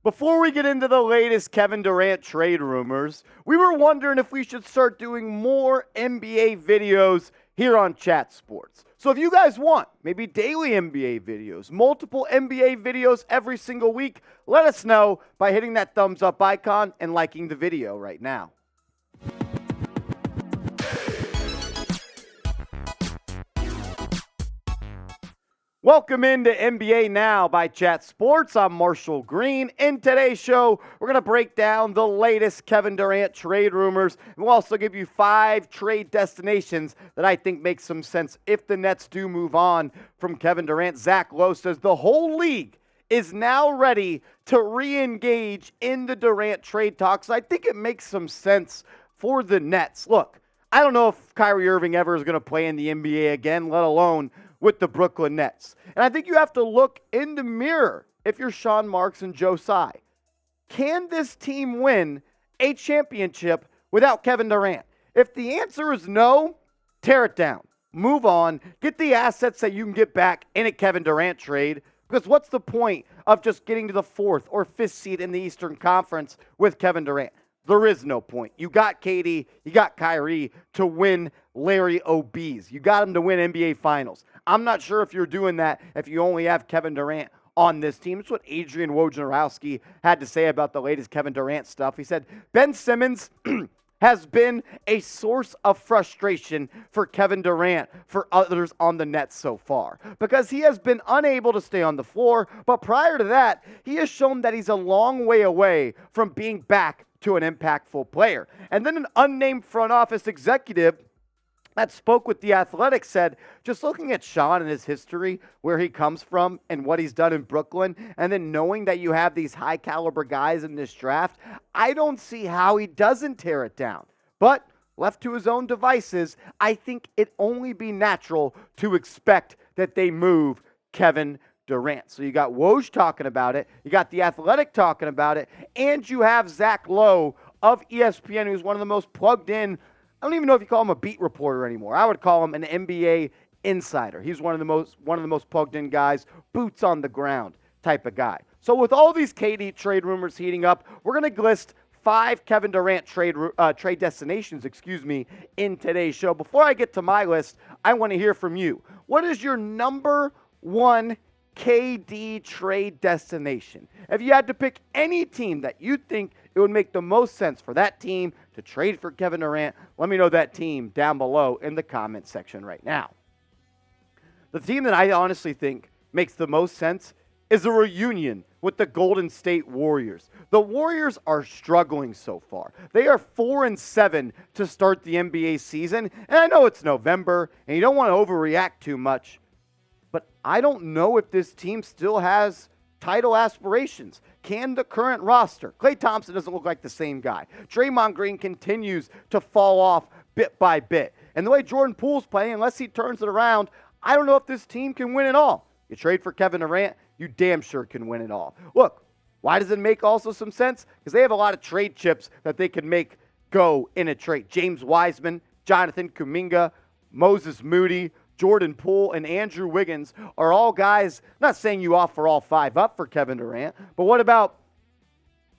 Before we get into the latest Kevin Durant trade rumors, we were wondering if we should start doing more NBA videos here on Chat Sports. So if you guys want maybe daily NBA videos, multiple NBA videos every single week, let us know by hitting that thumbs up icon and liking the video right now. Welcome into NBA Now by Chat Sports. I'm Marshall Green. In today's show, we're going to break down the latest Kevin Durant trade rumors. We'll also give you 5 trade destinations that I think make some sense if the Nets do move on from Kevin Durant. Zach Lowe says the whole league is now ready to re-engage in the Durant trade talks. I think it makes some sense for the Nets. Look, I don't know if Kyrie Irving ever is going to play in the NBA again, let alone with the Brooklyn Nets. And I think you have to look in the mirror if you're Sean Marks and Joe Tsai. Can this team win a championship without Kevin Durant? If the answer is no, tear it down. Move on. Get the assets that you can get back in a Kevin Durant trade. Because what's the point of just getting to the 4th or 5th seed in the Eastern Conference with Kevin Durant? There is no point. You got KD, you got Kyrie to win Larry O'B's. You got him to win NBA Finals. I'm not sure if you're doing that if you only have Kevin Durant on this team. It's what Adrian Wojnarowski had to say about the latest Kevin Durant stuff. He said, Ben Simmons has been a source of frustration for Kevin Durant, for others on the Nets so far, because he has been unable to stay on the floor. But prior to that, he has shown that he's a long way away from being back to an impactful player. And then an unnamed front office executive that spoke with The Athletic said, just looking at Sean and his history, where he comes from and what he's done in Brooklyn, and then knowing that you have these high caliber guys in this draft, I don't see how he doesn't tear it down. But left to his own devices, I think it only be natural to expect that they move Kevin Durant. So you got Woj talking about it, you got The Athletic talking about it, and you have Zach Lowe of ESPN, who's one of the most plugged in. I don't even know if you call him a beat reporter anymore. I would call him an NBA insider. He's one of the most plugged in guys, boots on the ground type of guy. So with all these KD trade rumors heating up, we're going to list 5 Kevin Durant trade destinations, in today's show. Before I get to my list, I want to hear from you. What is your number 1 KD trade destination? If you had to pick any team that you think it would make the most sense for that team to trade for Kevin Durant, let me know that team down below in the comment section right now. The team that I honestly think makes the most sense is a reunion with the Golden State Warriors. The Warriors are struggling so far. They are 4-7 to start the NBA season, and I know it's November, and you don't want to overreact too much, but I don't know if this team still has title aspirations. Can the current roster? Klay Thompson doesn't look like the same guy. Draymond Green continues to fall off bit by bit. And the way Jordan Poole's playing, unless he turns it around, I don't know if this team can win it all. You trade for Kevin Durant, you damn sure can win it all. Look, why does it make also some sense? Because they have a lot of trade chips that they can make go in a trade. James Wiseman, Jonathan Kuminga, Moses Moody, Jordan Poole, and Andrew Wiggins are all guys, not saying you offer all 5 up for Kevin Durant, but what about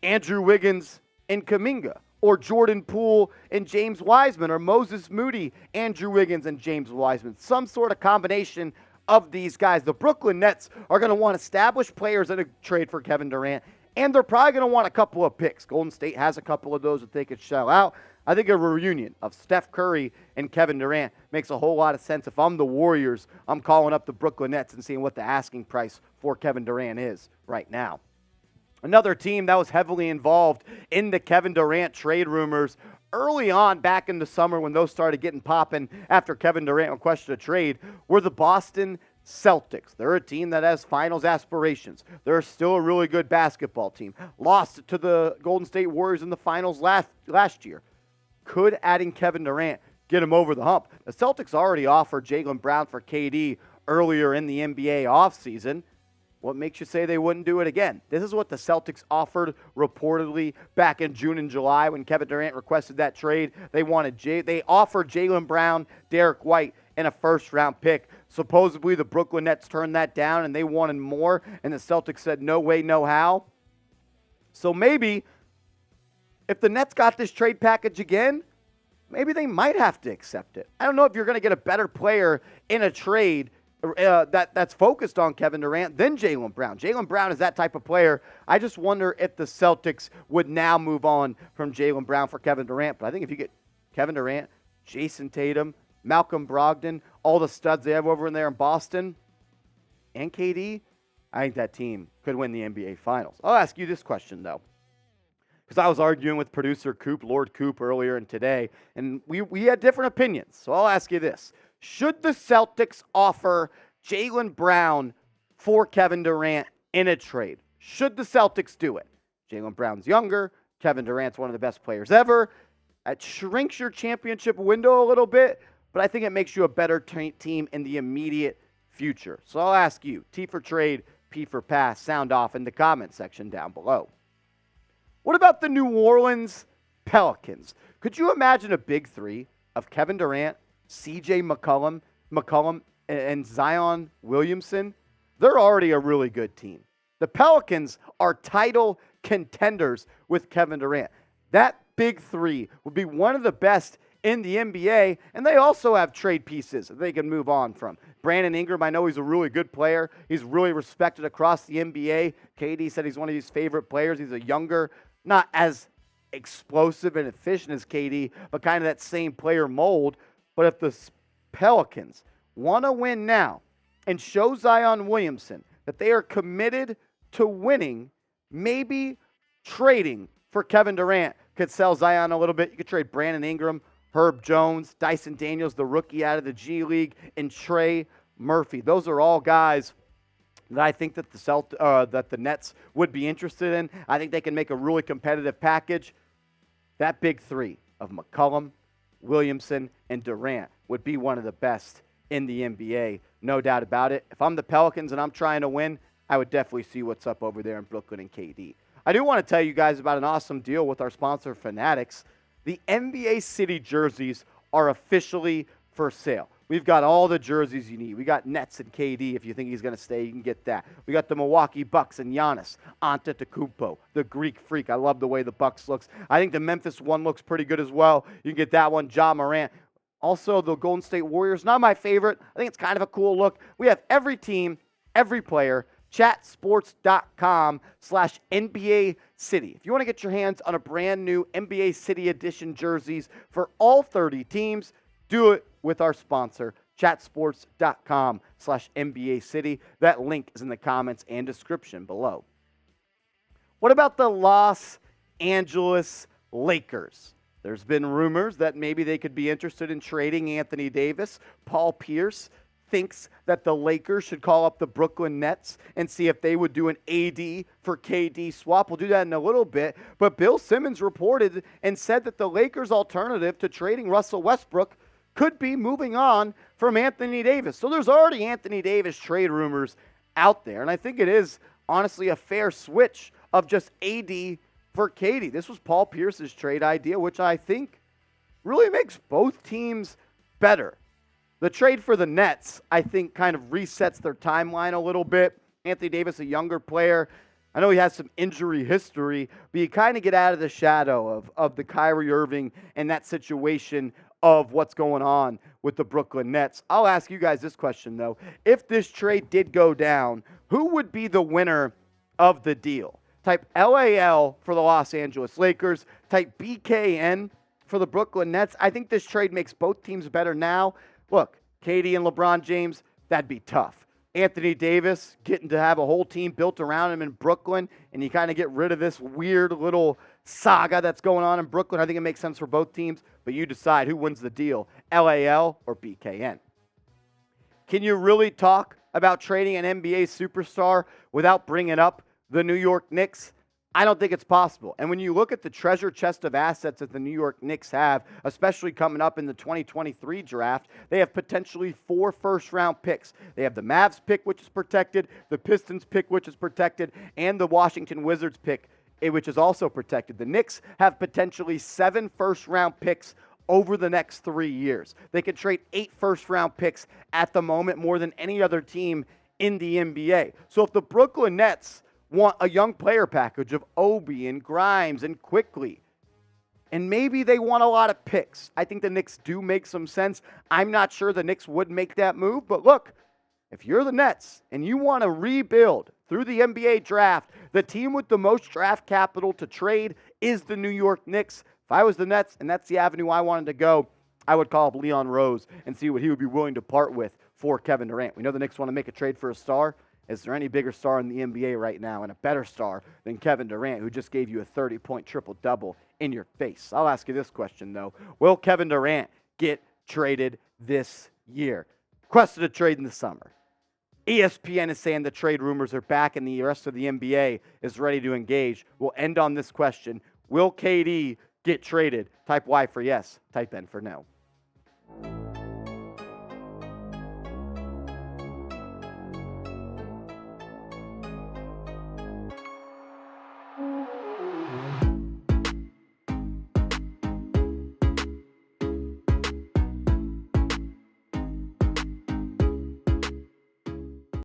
Andrew Wiggins and Kuminga, or Jordan Poole and James Wiseman, or Moses Moody, Andrew Wiggins, and James Wiseman? Some sort of combination of these guys. The Brooklyn Nets are going to want established players in a trade for Kevin Durant, and they're probably going to want a couple of picks. Golden State has a couple of those that they could shell out. I think a reunion of Steph Curry and Kevin Durant makes a whole lot of sense. If I'm the Warriors, I'm calling up the Brooklyn Nets and seeing what the asking price for Kevin Durant is right now. Another team that was heavily involved in the Kevin Durant trade rumors early on back in the summer when those started getting popping after Kevin Durant requested a trade were the Boston Celtics. They're a team that has finals aspirations. They're still a really good basketball team. Lost to the Golden State Warriors in the finals last year. Could adding Kevin Durant get him over the hump? The Celtics already offered Jaylen Brown for KD earlier in the NBA offseason. What makes you say they wouldn't do it again? This is what the Celtics offered reportedly back in June and July when Kevin Durant requested that trade. They offered Jaylen Brown, Derek White, and a first-round pick. Supposedly the Brooklyn Nets turned that down and they wanted more, and the Celtics said no way, no how. So maybe if the Nets got this trade package again, maybe they might have to accept it. I don't know if you're going to get a better player in a trade that's focused on Kevin Durant than Jaylen Brown. Jaylen Brown is that type of player. I just wonder if the Celtics would now move on from Jaylen Brown for Kevin Durant. But I think if you get Kevin Durant, Jason Tatum, Malcolm Brogdon, all the studs they have over in there in Boston, and KD, I think that team could win the NBA Finals. I'll ask you this question, though, because I was arguing with producer Coop, Lord Coop, earlier and today, and we had different opinions. So I'll ask you this. Should the Celtics offer Jaylen Brown for Kevin Durant in a trade? Should the Celtics do it? Jaylen Brown's younger. Kevin Durant's one of the best players ever. It shrinks your championship window a little bit, but I think it makes you a better team in the immediate future. So I'll ask you, T for trade, P for pass, sound off in the comment section down below. What about the New Orleans Pelicans? Could you imagine a big three of Kevin Durant, CJ McCollum, and Zion Williamson? They're already a really good team. The Pelicans are title contenders with Kevin Durant. That big three would be one of the best in the NBA, and they also have trade pieces that they can move on from. Brandon Ingram, I know he's a really good player. He's really respected across the NBA. KD said he's one of his favorite players. He's a younger, not as explosive and efficient as KD, but kind of that same player mold. But if the Pelicans want to win now and show Zion Williamson that they are committed to winning, maybe trading for Kevin Durant could sell Zion a little bit. You could trade Brandon Ingram, Herb Jones, Dyson Daniels, the rookie out of the G League, and Trey Murphy. Those are all guys that I think that the Nets would be interested in. I think they can make a really competitive package. That big three of McCollum, Williamson, and Durant would be one of the best in the NBA, no doubt about it. If I'm the Pelicans and I'm trying to win, I would definitely see what's up over there in Brooklyn and KD. I do want to tell you guys about an awesome deal with our sponsor, Fanatics. The NBA City jerseys are officially for sale. We've got all the jerseys you need. We got Nets and KD. If you think he's going to stay, you can get that. We got the Milwaukee Bucks and Giannis Antetokounmpo, the Greek Freak. I love the way the Bucks looks. I think the Memphis one looks pretty good as well. You can get that one, Ja Morant. Also, the Golden State Warriors, not my favorite. I think it's kind of a cool look. We have every team, every player, chatsports.com/NBA City. If you want to get your hands on a brand new NBA City Edition jerseys for all 30 teams, do it with our sponsor, chatsports.com/NBA City. That link is in the comments and description below. What about the Los Angeles Lakers? There's been rumors that maybe they could be interested in trading Anthony Davis. Paul Pierce thinks that the Lakers should call up the Brooklyn Nets and see if they would do an AD for KD swap. We'll do that in a little bit. But Bill Simmons reported and said that the Lakers' alternative to trading Russell Westbrook could be moving on from Anthony Davis. So there's already Anthony Davis trade rumors out there. And I think it is honestly a fair switch of just AD for KD. This was Paul Pierce's trade idea, which I think really makes both teams better. The trade for the Nets, I think, kind of resets their timeline a little bit. Anthony Davis, a younger player. I know he has some injury history, but you kind of get out of the shadow of the Kyrie Irving and that situation of what's going on with the Brooklyn Nets. I'll ask you guys this question, though. If this trade did go down, who would be the winner of the deal? Type LAL for the Los Angeles Lakers. Type BKN for the Brooklyn Nets. I think this trade makes both teams better now. Look, KD and LeBron James, that'd be tough. Anthony Davis getting to have a whole team built around him in Brooklyn, and you kind of get rid of this weird little saga that's going on in Brooklyn. I think it makes sense for both teams, but you decide who wins the deal, LAL or BKN. Can you really talk about trading an NBA superstar without bringing up the New York Knicks? I don't think it's possible. And when you look at the treasure chest of assets that the New York Knicks have, especially coming up in the 2023 draft, they have potentially 4 first-round picks. They have the Mavs pick, which is protected, the Pistons pick, which is protected, and the Washington Wizards pick, which is also protected. The Knicks have potentially 7 first-round picks over the next 3 years. They could trade 8 first-round picks at the moment, more than any other team in the NBA. So if the Brooklyn Nets want a young player package of Obi and Grimes and Quickly. And maybe they want a lot of picks. I think the Knicks do make some sense. I'm not sure the Knicks would make that move, but look, if you're the Nets and you want to rebuild through the NBA draft, the team with the most draft capital to trade is the New York Knicks. If I was the Nets and that's the avenue I wanted to go, I would call up Leon Rose and see what he would be willing to part with for Kevin Durant. We know the Knicks want to make a trade for a star. Is there any bigger star in the NBA right now and a better star than Kevin Durant, who just gave you a 30-point triple-double in your face? I'll ask you this question, though. Will Kevin Durant get traded this year? Requested a trade in the summer. ESPN is saying the trade rumors are back and the rest of the NBA is ready to engage. We'll end on this question. Will KD get traded? Type Y for yes. Type N for no.